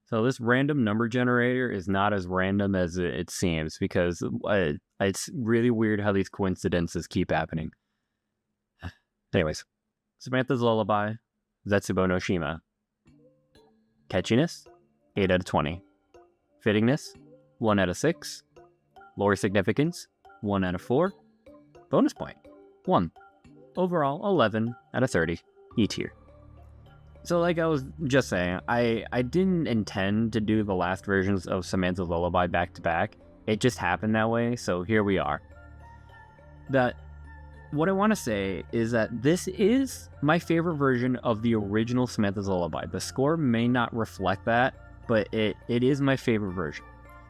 So this random number generator is not as random as it seems because it's really weird how these coincidences keep happening. Anyways, Samantha's Lullaby, Zetsubo no Shima. Catchiness, 8 out of 20. Fittingness, 1 out of 6. Lore significance, 1 out of 4. Bonus point, 1. Overall, 11 out of 30. E tier. So like I was just saying, I didn't intend to do the last versions of Samantha's Lullaby back to back. It just happened that way, so here we are. What I want to say is that this is my favorite version of the original Samantha's Lullaby. The score may not reflect that, but it is my favorite version.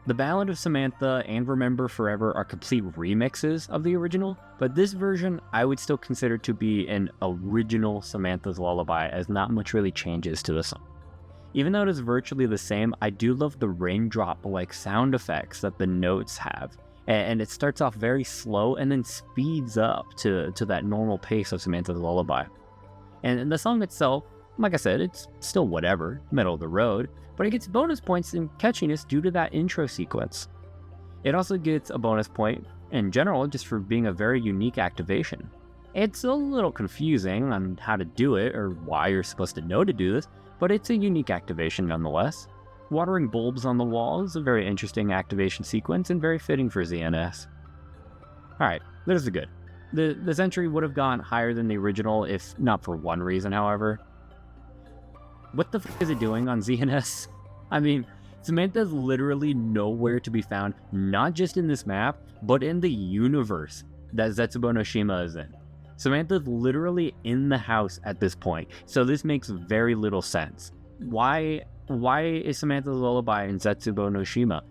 The Ballad of Samantha and Remember Forever are complete remixes of the original, but this version I would still consider to be an original Samantha's Lullaby, as not much really changes to the song. Even though it is virtually the same, I do love the raindrop-like sound effects that the notes have, and it starts off very slow and then speeds up to that normal pace of Samantha's Lullaby. And the song itself, like I said, it's still whatever, middle of the road, but it gets bonus points in catchiness due to that intro sequence. It also gets a bonus point in general just for being a very unique activation. It's a little confusing on how to do it or why you're supposed to know to do this, but it's a unique activation nonetheless. Watering bulbs on the wall is a very interesting activation sequence and very fitting for ZNS. Alright, this is good. This entry would have gone higher than the original if not for one reason, however. What the f is it doing on ZNS? I mean, Samantha's literally nowhere to be found, not just in this map, but in the universe that Zetsubo no Shima is in. Samantha's literally in the house at this point, so this makes very little sense. Why is Samantha's Lullaby in Zetsubo no Shima?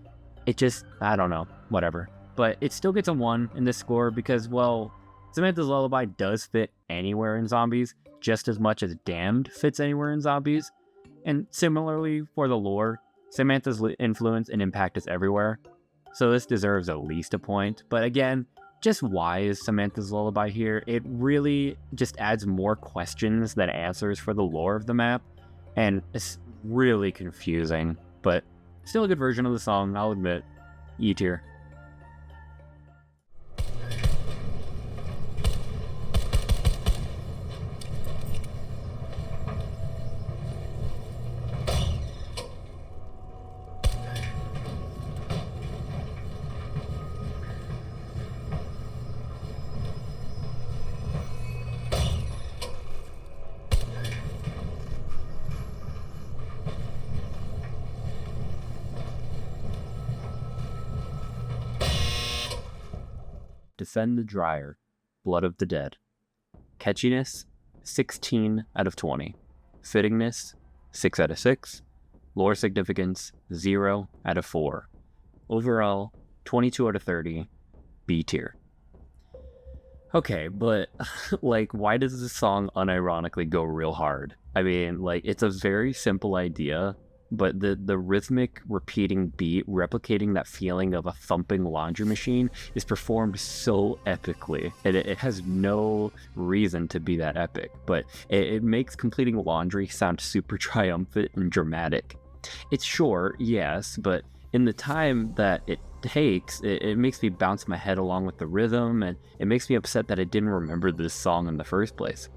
It just, I don't know, whatever. But it still gets a 1 in this score because, well, Samantha's Lullaby does fit anywhere in zombies, just as much as Damned fits anywhere in zombies. And similarly for the lore, Samantha's influence and impact is everywhere, so this deserves at least a point. But again, just why is Samantha's Lullaby here? It really just adds more questions than answers for the lore of the map, and it's really confusing, but still a good version of the song, I'll admit. E tier. Defend the Dryer, Blood of the Dead. Catchiness, 16 out of 20. Fittingness, 6 out of 6. Lore significance, 0 out of 4. Overall, 22 out of 30. B tier. Okay, but, like, why does this song unironically go real hard? I mean, like, it's a very simple idea, but the rhythmic repeating beat replicating that feeling of a thumping laundry machine is performed so epically. It has no reason to be that epic, but it makes completing laundry sound super triumphant and dramatic. It's short, yes, but in the time that it takes, it makes me bounce my head along with the rhythm, and it makes me upset that I didn't remember this song in the first place.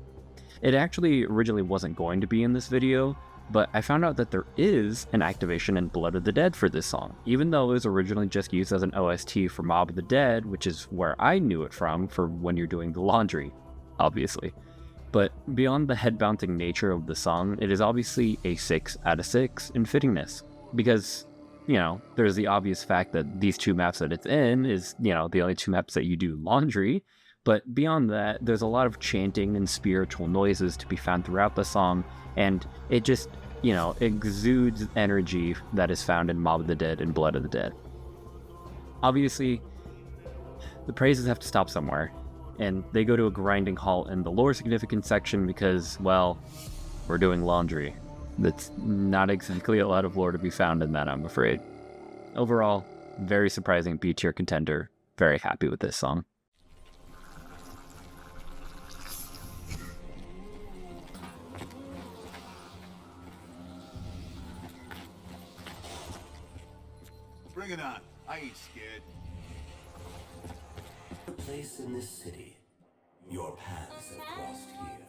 It actually originally wasn't going to be in this video, but I found out that there is an activation in Blood of the Dead for this song, even though it was originally just used as an OST for Mob of the Dead, which is where I knew it from for when you're doing the laundry, obviously. But beyond the head-bouncing nature of the song, it is obviously a 6 out of 6 in fittingness, because, you know, there's the obvious fact that these two maps that it's in is, you know, the only two maps that you do laundry, but beyond that, there's a lot of chanting and spiritual noises to be found throughout the song, and it just, you know, exudes energy that is found in Mob of the Dead and Blood of the Dead. Obviously, the praises have to stop somewhere, and they go to a grinding halt in the lore significance section because, well, we're doing laundry. That's not exactly a lot of lore to be found in that, I'm afraid. Overall, very surprising B tier contender. Very happy with this song. Bring it on. I ain't scared. A place in this city. Your paths have crossed here.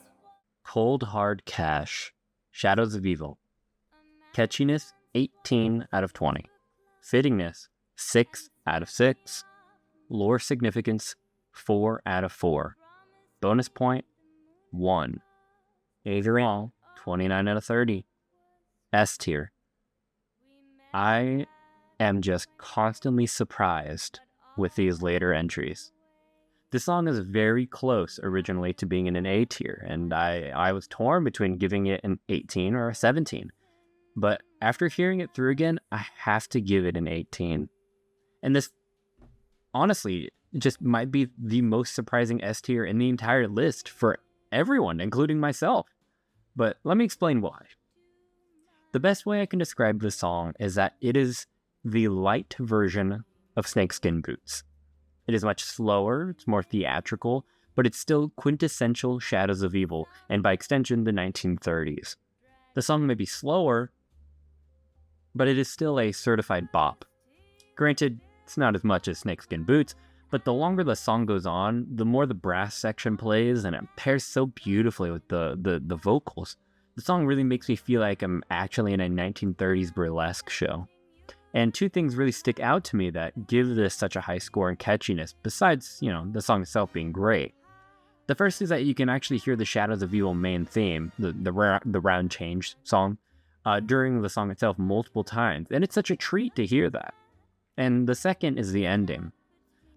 Cold Hard Cash, Shadows of Evil. Catchiness, 18 out of 20. Fittingness, 6 out of 6. Lore significance, 4 out of 4. Bonus point, 1. Overall, 29 out of 30. S tier. I am just constantly surprised with these later entries. This song is very close originally to being in an A tier, and I was torn between giving it an 18 or a 17. But after hearing it through again, I have to give it an 18. And this, honestly, just might be the most surprising S tier in the entire list for everyone, including myself. But let me explain why. The best way I can describe this song is that it is the light version of Snakeskin Boots. It is much slower, it's more theatrical, but it's still quintessential Shadows of Evil, and by extension, the 1930s. The song may be slower, but it is still a certified bop. Granted, it's not as much as Snakeskin Boots, but the longer the song goes on, the more the brass section plays, and it pairs so beautifully with the vocals. The song really makes me feel like I'm actually in a 1930s burlesque show. And two things really stick out to me that give this such a high score and catchiness, besides, the song itself being great. The first is that you can actually hear the Shadows of Evil main theme, the round change song, during the song itself multiple times, and it's such a treat to hear that. And the second is the ending.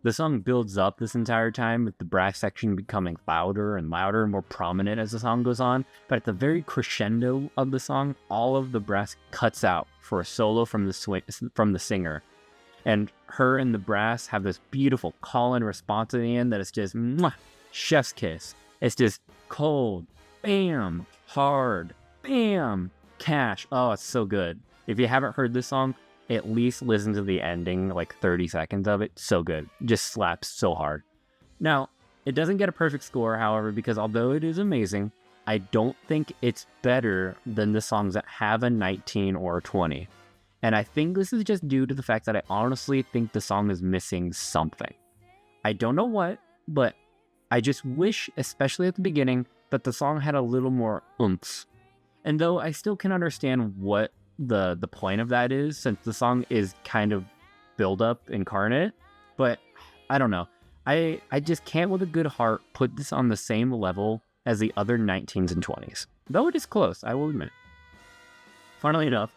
The song builds up this entire time, with the brass section becoming louder and louder and more prominent as the song goes on, but at the very crescendo of the song, all of the brass cuts out for a solo from the singer. And her and the brass have this beautiful call and response at the end that is just mwah, chef's kiss. It's just cold, bam, hard, bam, cash. Oh, it's so good. If you haven't heard this song, at least listen to the ending, like 30 seconds of it. So good. Just slaps so hard. Now, it doesn't get a perfect score, however, because although it is amazing, I don't think it's better than the songs that have a 19 or a 20. And I think this is just due to the fact that I honestly think the song is missing something. I don't know what, but I just wish, especially at the beginning, that the song had a little more oomph. And though I still can understand what the point of that is, since the song is kind of build up incarnate, but I don't know. I just can't with a good heart put this on the same level as the other 19s and 20s. Though it is close, I will admit. Funnily enough,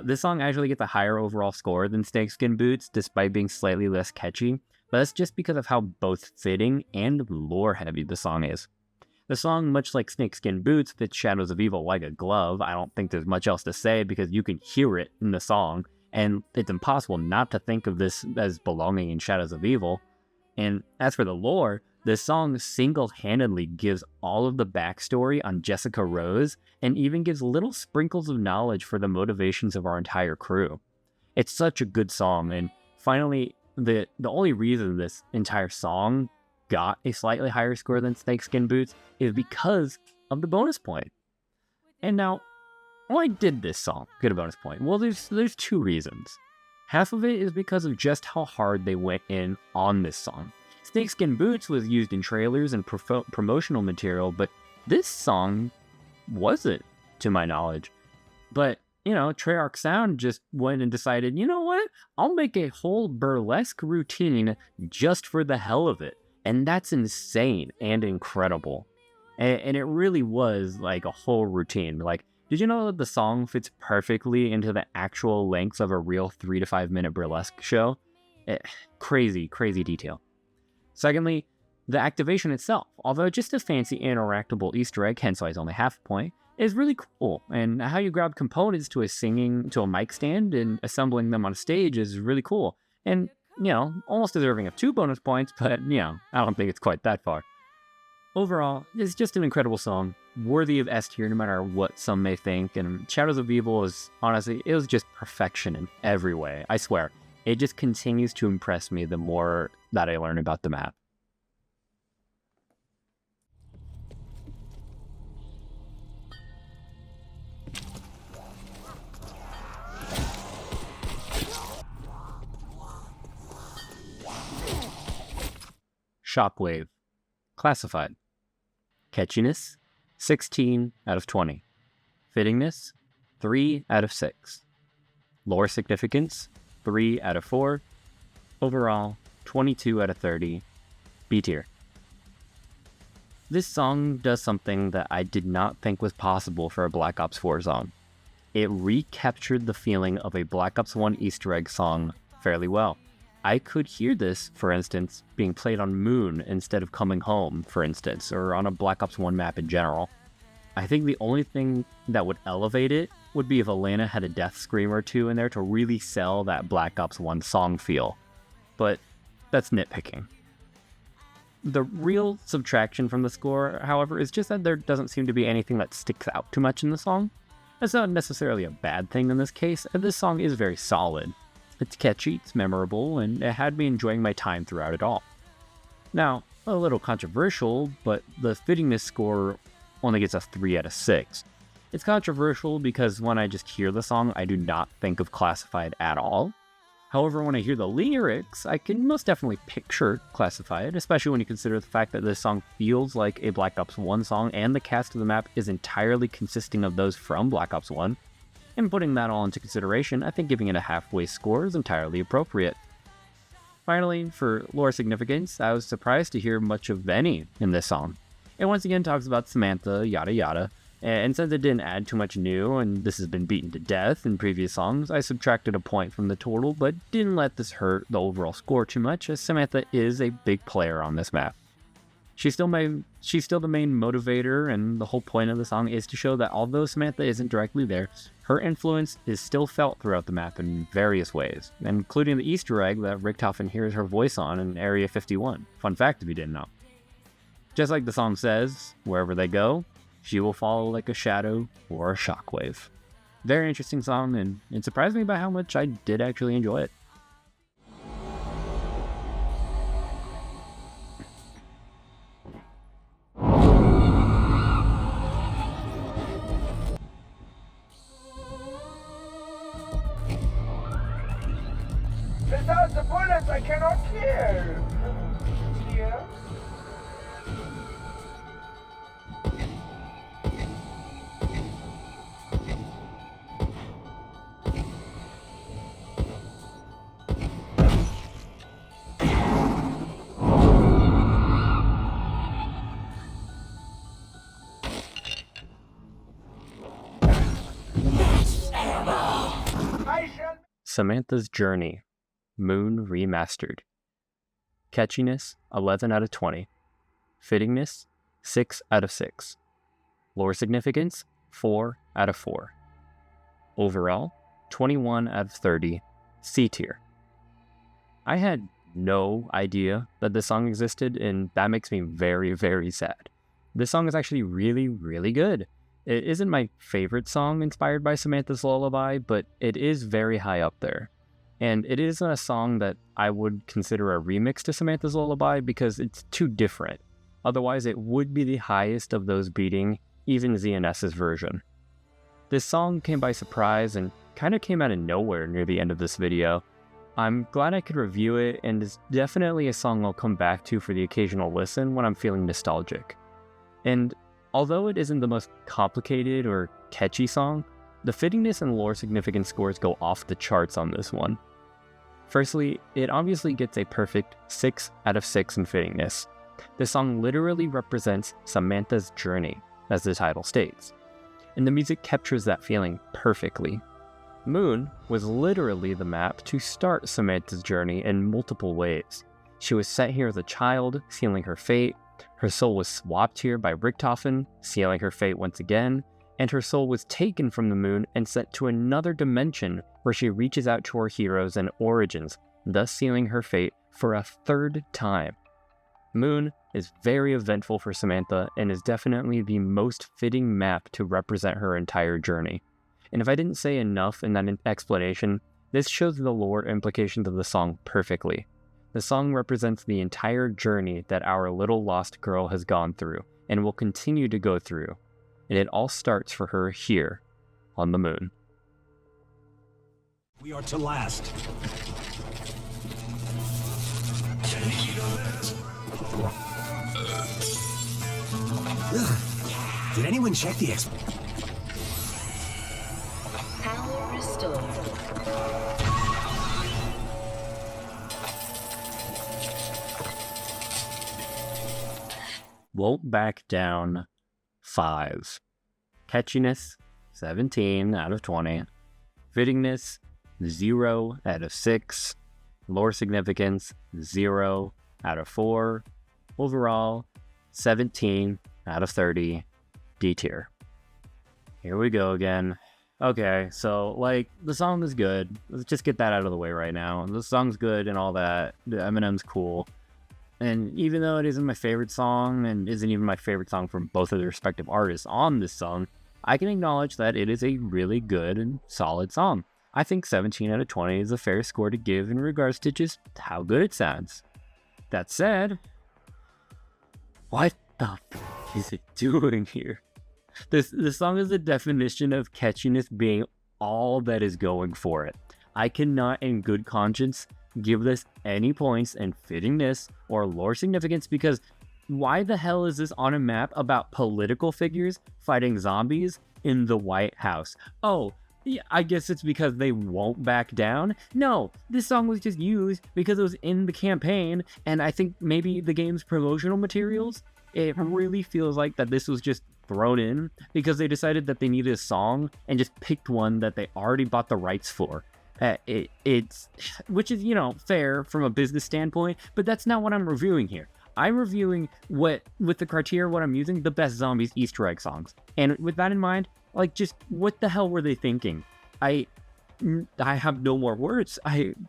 this song actually gets a higher overall score than Snakeskin Boots, despite being slightly less catchy, but that's just because of how both fitting and lore heavy the song is. The song, much like Snakeskin Boots, fits Shadows of Evil like a glove. I don't think there's much else to say because you can hear it in the song, and it's impossible not to think of this as belonging in Shadows of Evil. And as for the lore, this song single-handedly gives all of the backstory on Jessica Rose, and even gives little sprinkles of knowledge for the motivations of our entire crew. It's such a good song, and finally, the only reason this entire song got a slightly higher score than Snakeskin Boots is because of the bonus point. And now, why did this song get a bonus point? Well, there's two reasons. Half of it is because of just how hard they went in on this song. Snakeskin Boots was used in trailers and promotional material, but this song wasn't, to my knowledge. But, Treyarch Sound just went and decided, you know what? I'll make a whole burlesque routine just for the hell of it. And that's insane and incredible. And it really was like a whole routine. Like, did you know that the song fits perfectly into the actual length of a real 3 to 5 minute burlesque show? Crazy detail. Secondly, the activation itself, although just a fancy interactable Easter egg, hence why it's only half a point, is really cool. And how you grab components to a mic stand and assembling them on a stage is really cool. And almost deserving of 2 bonus points, but, I don't think it's quite that far. Overall, it's just an incredible song, worthy of S tier no matter what some may think, and Shadows of Evil is, honestly, it was just perfection in every way, I swear. It just continues to impress me the more that I learn about the map. Shockwave. Classified. Catchiness, 16 out of 20. Fittingness, 3 out of 6. Lore significance, 3 out of 4. Overall, 22 out of 30. B tier. This song does something that I did not think was possible for a Black Ops 4 song. It recaptured the feeling of a Black Ops 1 Easter egg song fairly well. I could hear this, for instance, being played on Moon instead of Coming Home, for instance, or on a Black Ops 1 map in general. I think the only thing that would elevate it would be if Elena had a death scream or two in there to really sell that Black Ops 1 song feel. But that's nitpicking. The real subtraction from the score, however, is just that there doesn't seem to be anything that sticks out too much in the song. That's not necessarily a bad thing in this case, and this song is very solid. It's catchy, it's memorable, and it had me enjoying my time throughout it all. Now, a little controversial, but the fittingness score only gets a 3 out of 6. It's controversial because when I just hear the song, I do not think of Classified at all. However, when I hear the lyrics, I can most definitely picture Classified, especially when you consider the fact that this song feels like a Black Ops 1 song and the cast of the map is entirely consisting of those from Black Ops 1. And putting that all into consideration, I think giving it a halfway score is entirely appropriate. Finally, for lore significance, I was surprised to hear much of any in this song. It once again talks about Samantha, yada yada, and since it didn't add too much new, and this has been beaten to death in previous songs, I subtracted a point from the total, but didn't let this hurt the overall score too much, as Samantha is a big player on this map. She's still the main motivator, and the whole point of the song is to show that although Samantha isn't directly there, her influence is still felt throughout the map in various ways, including the Easter egg that Richtofen hears her voice on in Area 51. Fun fact if you didn't know. Just like the song says, wherever they go, she will follow like a shadow or a shockwave. Very interesting song, and it surprised me by how much I did actually enjoy it. Without the bullets, I cannot kill. Here. Samantha's Journey, Moon Remastered. Catchiness, 11 out of 20. Fittingness, 6 out of 6. Lore significance, 4 out of 4. Overall, 21 out of 30, C tier. I had no idea that this song existed, and that makes me very, very sad. This song is actually really, really good. It isn't my favorite song inspired by Samantha's Lullaby, but it is very high up there. And it isn't a song that I would consider a remix to Samantha's Lullaby because it's too different. Otherwise, it would be the highest of those beating even ZNS's version. This song came by surprise and kind of came out of nowhere near the end of this video. I'm glad I could review it, and it's definitely a song I'll come back to for the occasional listen when I'm feeling nostalgic. And although it isn't the most complicated or catchy song, the fittingness and lore significance scores go off the charts on this one. Firstly, it obviously gets a perfect 6 out of 6 in fittingness. This song literally represents Samantha's journey, as the title states, and the music captures that feeling perfectly. Moon was literally the map to start Samantha's journey in multiple ways. She was sent here as a child, sealing her fate. Her soul was swapped here by Richtofen, sealing her fate once again, and her soul was taken from the moon and sent to another dimension where she reaches out to her heroes and origins, thus sealing her fate for a third time. Moon is very eventful for Samantha and is definitely the most fitting map to represent her entire journey. And if I didn't say enough in that explanation, this shows the lore implications of the song perfectly. The song represents the entire journey that our little lost girl has gone through and will continue to go through, and it all starts for her here on the moon. We are to last. Did anyone check the Power restored. Won't back down 5. Catchiness 17 out of 20. Fittingness 0 out of 6. Lore significance 0 out of 4. Overall 17 out of 30. D tier. Here we go again. Okay, so like the song is good. Let's just get that out of the way right now. The song's good and all that. The Eminem's cool. And even though it isn't my favorite song and isn't even my favorite song from both of the respective artists on this song, I can acknowledge that it is a really good and solid song. I think 17 out of 20 is a fair score to give in regards to just how good it sounds. That said, what the f is it doing here? This song is the definition of catchiness being all that is going for it. I cannot in good conscience give this any points in fittingness or lore significance because why the hell is this on a map about political figures fighting zombies in the White House? Oh, yeah, I guess it's because they won't back down? No, this song was just used because it was in the campaign, and I think maybe the game's promotional materials, it really feels like that this was just thrown in because they decided that they needed a song and just picked one that they already bought the rights for. It's which is, you know, fair from a business standpoint, but that's not what I'm reviewing here. I'm reviewing what, with the criteria what I'm using, the best zombies Easter egg songs. And with that in mind, like, just what the hell were they thinking? I have no more words.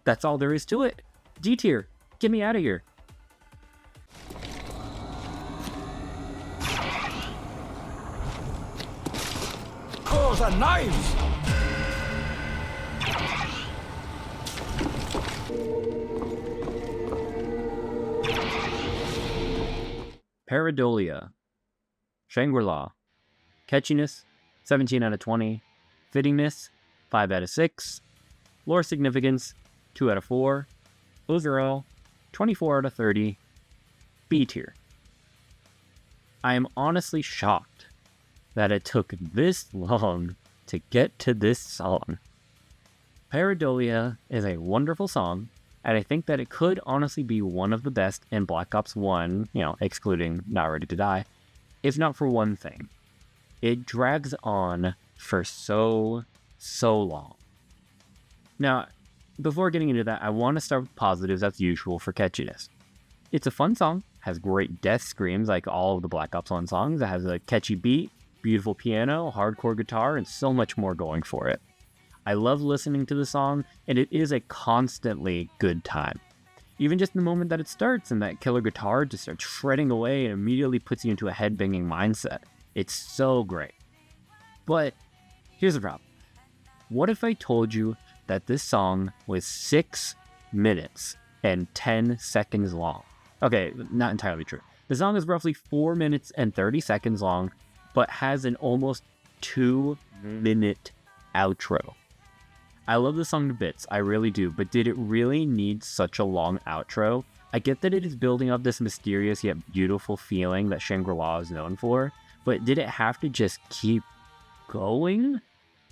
That's all there is to it. D tier, get me out of here. claws and knives? Pareidolia, Shangri-La, catchiness 17 out of 20, fittingness 5 out of 6, lore significance 2 out of 4, overall 24 out of 30, B tier. I am honestly shocked that it took this long to get to this song. Pareidolia is a wonderful song, and I think that it could honestly be one of the best in Black Ops 1, you know, excluding Not Ready to Die, if not for one thing. It drags on for so long. Now, before getting into that, I want to start with positives as usual for catchiness. It's a fun song, has great death screams like all of the Black Ops 1 songs, it has a catchy beat, beautiful piano, hardcore guitar, and so much more going for it. I love listening to the song, and it is a constantly good time. Even just the moment that it starts and that killer guitar just starts shredding away and immediately puts you into a headbanging mindset. It's so great. But here's the problem. What if I told you that this song was 6 minutes and 10 seconds long? Okay, not entirely true. The song is roughly 4 minutes and 30 seconds long, but has an almost 2-minute outro. I love the song to bits, I really do, but did it really need such a long outro? I get that it is building up this mysterious yet beautiful feeling that Shangri-La is known for, but did it have to just keep going?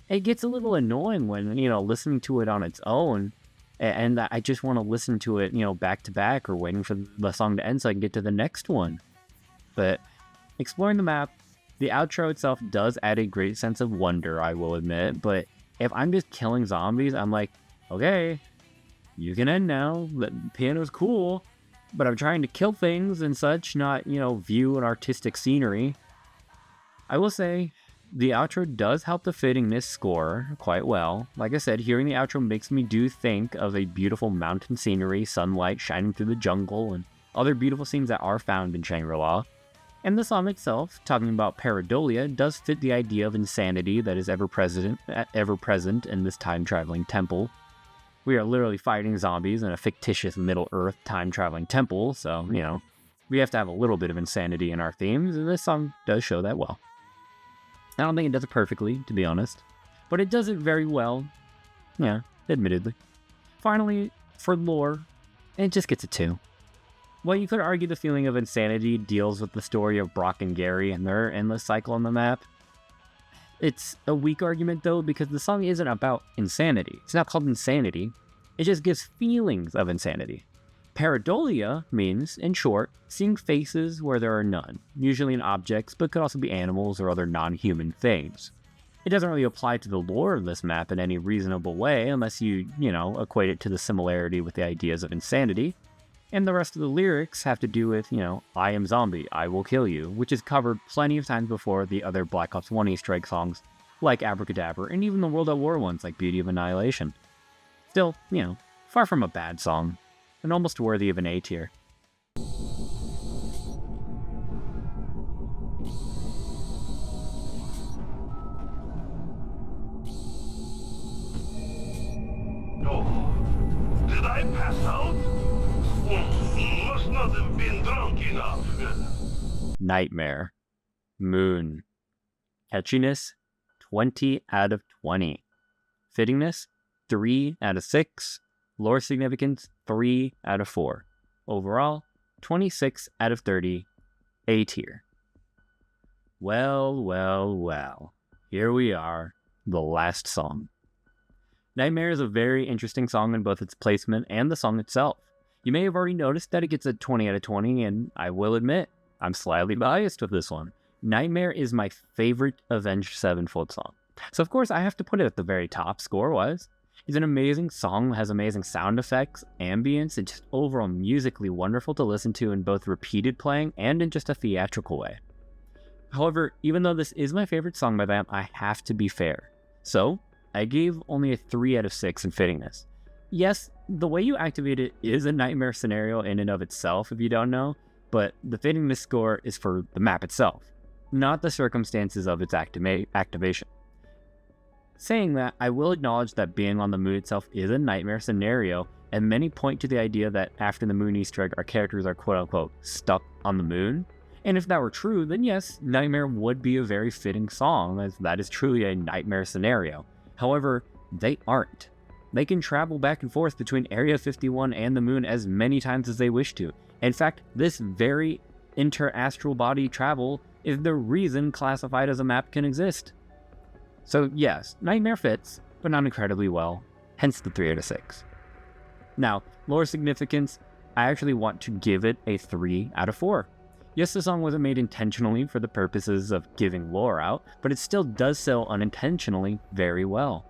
It gets a little annoying when, you know, listening to it on its own, and I just want to listen to it, you know, back to back or waiting for the song to end so I can get to the next one. But exploring the map, the outro itself does add a great sense of wonder, I will admit, but if I'm just killing zombies, I'm like, okay, you can end now. The piano's cool, but I'm trying to kill things and such, not, you know, view an artistic scenery. I will say, the outro does help the fittingness score quite well. Like I said, hearing the outro makes me do think of a beautiful mountain scenery, sunlight shining through the jungle, and other beautiful scenes that are found in Shangri-La. And the song itself, talking about Pareidolia, does fit the idea of insanity that is ever present in this time-traveling temple. We are literally fighting zombies in a fictitious Middle-earth time-traveling temple, so, you know, we have to have a little bit of insanity in our themes, and this song does show that well. I don't think it does it perfectly, to be honest, but it does it very well, yeah, admittedly. Finally, for lore, it just gets a 2. While you could argue the feeling of insanity deals with the story of Brock and Gary and their endless cycle on the map, it's a weak argument though, because the song isn't about insanity. It's not called insanity. It just gives feelings of insanity. Pareidolia means, in short, seeing faces where there are none, usually in objects, but could also be animals or other non-human things. It doesn't really apply to the lore of this map in any reasonable way, unless you equate it to the similarity with the ideas of insanity. And the rest of the lyrics have to do with, I am zombie, I will kill you, which is covered plenty of times before the other Black Ops 1 Easter egg songs, like Abracadabra, and even the World at War ones like Beauty of Annihilation. Still, far from a bad song, and almost worthy of an A tier. Oh, did I pass out? Must not have been drunk enough. Nightmare. Moon. Catchiness, 20 out of 20. Fittingness, 3 out of 6. Lore significance, 3 out of 4. Overall, 26 out of 30. A tier. Well, well, well. Here we are, the last song. Nightmare is a very interesting song in both its placement and the song itself. You may have already noticed that it gets a 20 out of 20, and I will admit, I'm slightly biased with this one. Nightmare is my favorite Avenged Sevenfold song. So of course I have to put it at the very top score-wise. It's an amazing song, has amazing sound effects, ambience, and just overall musically wonderful to listen to in both repeated playing and in just a theatrical way. However, even though this is my favorite song by them, I have to be fair. So, I gave only a 3 out of 6 in fittingness. Yes, the way you activate it is a nightmare scenario in and of itself, if you don't know, but the fittingness score is for the map itself, not the circumstances of its activation. Saying that, I will acknowledge that being on the moon itself is a nightmare scenario, and many point to the idea that after the moon Easter egg, our characters are quote-unquote stuck on the moon. And if that were true, then yes, Nightmare would be a very fitting song, as that is truly a nightmare scenario. However, they aren't. They can travel back and forth between Area 51 and the moon as many times as they wish to. In fact, this very inter-astral body travel is the reason Classified as a map can exist. So yes, Nightmare fits, but not incredibly well, hence the 3 out of 6. Now, lore significance, I actually want to give it a 3 out of 4. Yes, the song wasn't made intentionally for the purposes of giving lore out, but it still does so unintentionally very well.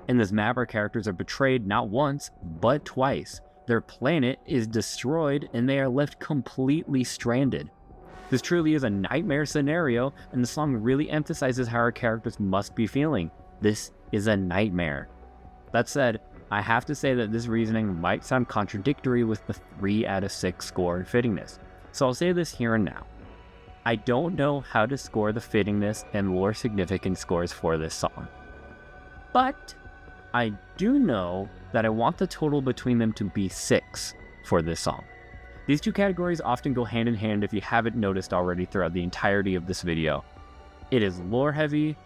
In this map, our characters are betrayed not once, but twice. Their planet is destroyed, and they are left completely stranded. This truly is a nightmare scenario, and the song really emphasizes how our characters must be feeling. This is a nightmare. That said, I have to say that this reasoning might sound contradictory with the 3 out of 6 score and fittingness. So I'll say this here and now. I don't know how to score the fittingness and lore significance scores for this song. But I do know that I want the total between them to be 6 for this song. These two categories often go hand in hand if you haven't noticed already throughout the entirety of this video. It is lore heavy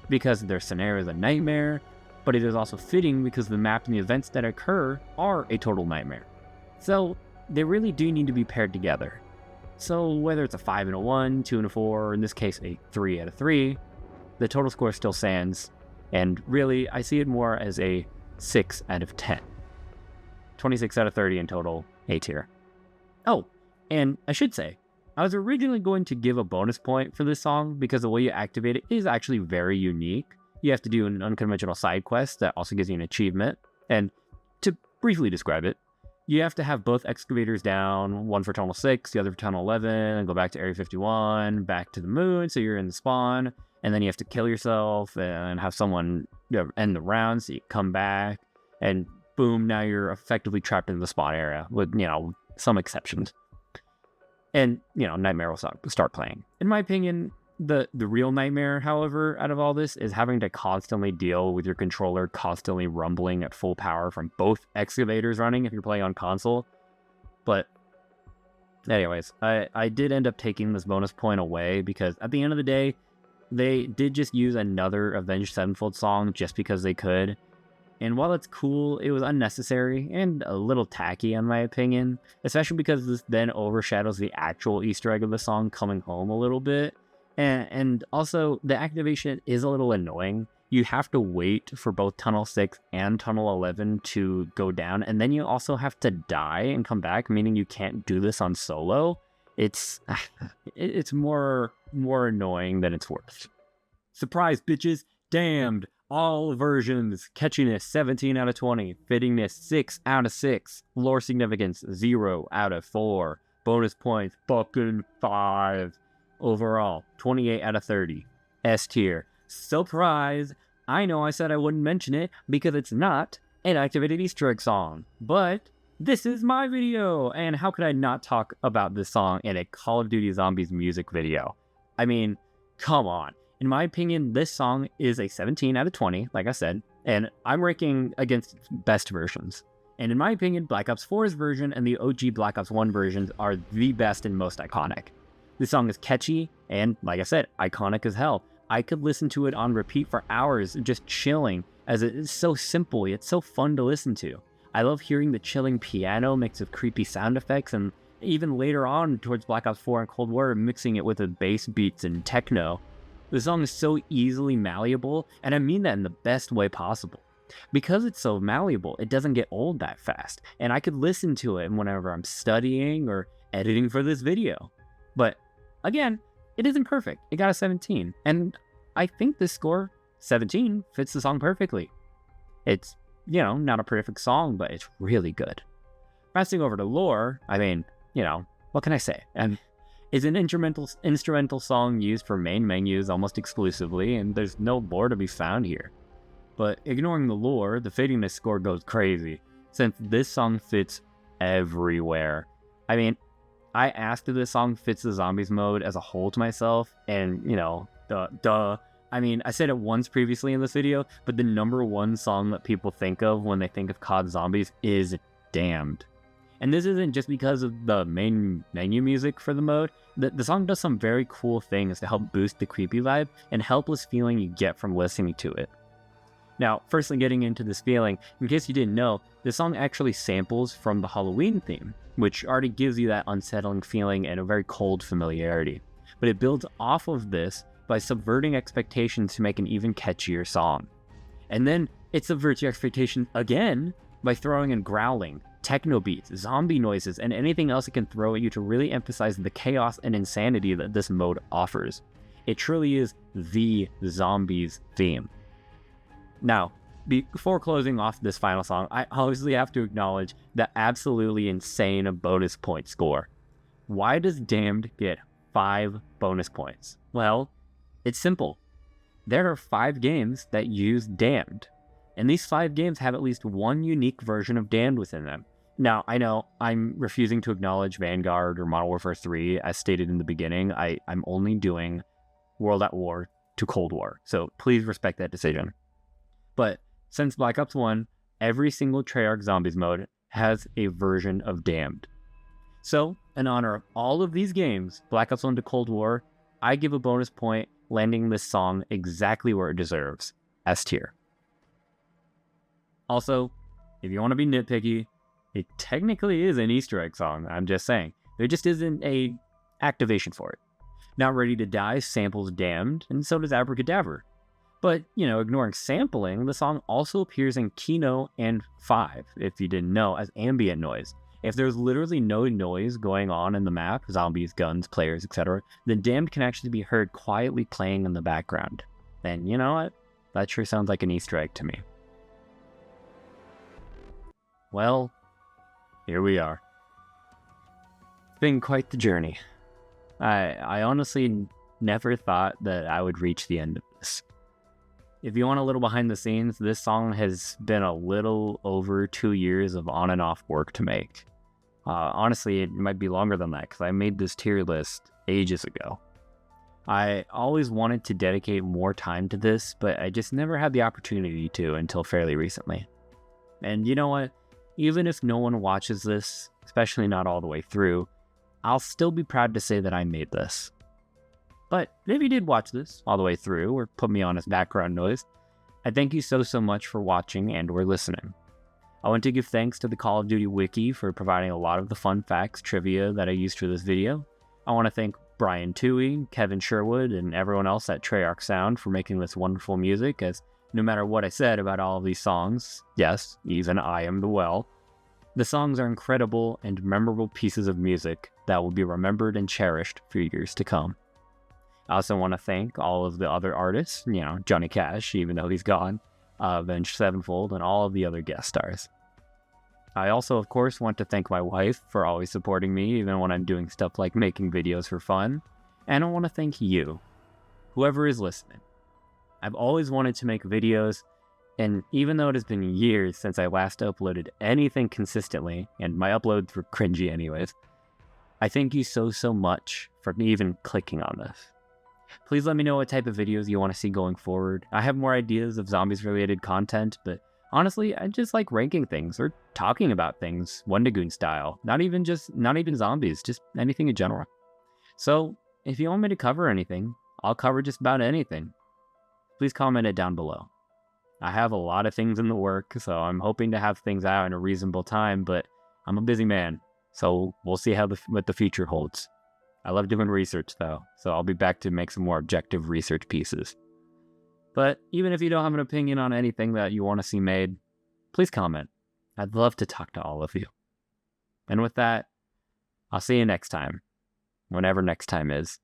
because their scenario is a nightmare, but it is also fitting because the map and the events that occur are a total nightmare. So they really do need to be paired together. So whether it's a 5 and a 1, 2 and a 4, or in this case a 3 out of 3, the total score still stands, and really I see it more as a 6 out of 10. 26 out of 30 in total, A tier. Oh, and I should say, I was originally going to give a bonus point for this song because the way you activate it is actually very unique. You have to do an unconventional side quest that also gives you an achievement, and to briefly describe it, you have to have both excavators down, one for Tunnel 6, the other for Tunnel 11, and go back to Area 51, back to the moon, so you're in the spawn, and then you have to kill yourself and have someone end the round, so you come back, and boom, now you're effectively trapped in the spawn area, with, some exceptions. And, Nightmare will start playing. In my opinion, the real nightmare, however, out of all this is having to constantly deal with your controller constantly rumbling at full power from both excavators running if you're playing on console. But anyways, I did end up taking this bonus point away because at the end of the day, they did just use another Avenged Sevenfold song just because they could. And while it's cool, it was unnecessary and a little tacky in my opinion, especially because this then overshadows the actual Easter egg of the song Coming Home a little bit. And also, the activation is a little annoying. You have to wait for both Tunnel 6 and Tunnel 11 to go down, and then you also have to die and come back, meaning you can't do this on solo. It's more annoying than it's worth. Surprise, bitches! Damned! All versions. Catchiness 17 out of 20. Fittingness 6 out of 6. Lore significance 0 out of 4. Bonus points fucking 5. Overall 28 out of 30. S tier. Surprise! I know I said I wouldn't mention it because it's not an activated Easter egg song, but this is my video, and how could I not talk about this song in a Call of Duty Zombies music video? I mean, come on. In my opinion, this song is a 17 out of 20, like I said, and I'm ranking against best versions. And in my opinion, Black Ops 4's version and the OG Black Ops 1 versions are the best and most iconic. This song is catchy and, like I said, iconic as hell. I could listen to it on repeat for hours, just chilling, as it is so simple, yet so fun to listen to. I love hearing the chilling piano mixed with creepy sound effects, and even later on towards Black Ops 4 and Cold War, mixing it with the bass beats and techno. The song is so easily malleable, and I mean that in the best way possible. Because it's so malleable, it doesn't get old that fast, and I could listen to it whenever I'm studying or editing for this video. But again, it isn't perfect. It got a 17, and I think this score, 17, fits the song perfectly. It's, not a perfect song, but it's really good. Passing over to lore, I mean, what can I say? It's an instrumental song used for main menus almost exclusively, and there's no lore to be found here. But ignoring the lore, the fittingness score goes crazy, since this song fits everywhere. I mean, I asked if this song fits the zombies mode as a whole to myself, and, duh. I mean, I said it once previously in this video, but the number one song that people think of when they think of COD Zombies is Damned. And this isn't just because of the main menu music for the mode. The song does some very cool things to help boost the creepy vibe and helpless feeling you get from listening to it. Now, firstly getting into this feeling, in case you didn't know, this song actually samples from the Halloween theme, which already gives you that unsettling feeling and a very cold familiarity. But it builds off of this by subverting expectations to make an even catchier song. And then it subverts your expectations again by throwing in growling, techno beats, zombie noises, and anything else it can throw at you to really emphasize the chaos and insanity that this mode offers. It truly is the zombies theme. Now, before closing off this final song, I obviously have to acknowledge the absolutely insane bonus point score. Why does Damned get 5 bonus points? Well, it's simple. There are 5 games that use Damned, and these 5 games have at least one unique version of Damned within them. Now, I know I'm refusing to acknowledge Vanguard or Modern Warfare 3, as stated in the beginning. I'm only doing World at War to Cold War, so please respect that decision. But since Black Ops 1, every single Treyarch Zombies mode has a version of Damned. So, in honor of all of these games, Black Ops 1 to Cold War, I give a bonus point, landing this song exactly where it deserves, S tier. Also, if you want to be nitpicky, it technically is an Easter egg song, I'm just saying. There just isn't a activation for it. Not Ready to Die samples Damned, and so does Abracadabra. But, ignoring sampling, the song also appears in Kino and 5, if you didn't know, as ambient noise. If there's literally no noise going on in the map, zombies, guns, players, etc., then Damned can actually be heard quietly playing in the background. And you know what? That sure sounds like an Easter egg to me. Well, here we are. It's been quite the journey. I honestly never thought that I would reach the end of this. If you want a little behind the scenes, this song has been a little over 2 years of on and off work to make. Honestly, it might be longer than that because I made this tier list ages ago. I always wanted to dedicate more time to this, but I just never had the opportunity to until fairly recently. And you know what? Even if no one watches this, especially not all the way through, I'll still be proud to say that I made this. But if you did watch this all the way through or put me on as background noise, I thank you so much for watching and or listening. I want to give thanks to the Call of Duty Wiki for providing a lot of the fun facts, trivia that I used for this video. I want to thank Brian Toohey, Kevin Sherwood, and everyone else at Treyarch Sound for making this wonderful music, as no matter what I said about all of these songs, yes, even I am the well, the songs are incredible and memorable pieces of music that will be remembered and cherished for years to come. I also want to thank all of the other artists, Johnny Cash, even though he's gone, Avenged Sevenfold, and all of the other guest stars. I also, of course, want to thank my wife for always supporting me, even when I'm doing stuff like making videos for fun. And I want to thank you, whoever is listening. I've always wanted to make videos, and even though it has been years since I last uploaded anything consistently, and my uploads were cringy anyways, I thank you so much for even clicking on this. Please let me know what type of videos you want to see going forward. I have more ideas of zombies-related content, but honestly, I just like ranking things or talking about things, Wendigoon style. Not even zombies, just anything in general. So, if you want me to cover anything, I'll cover just about anything. Please comment it down below. I have a lot of things in the work, so I'm hoping to have things out in a reasonable time, but I'm a busy man, so we'll see what the future holds. I love doing research though, so I'll be back to make some more objective research pieces. But even if you don't have an opinion on anything that you want to see made, please comment. I'd love to talk to all of you. And with that, I'll see you next time, whenever next time is.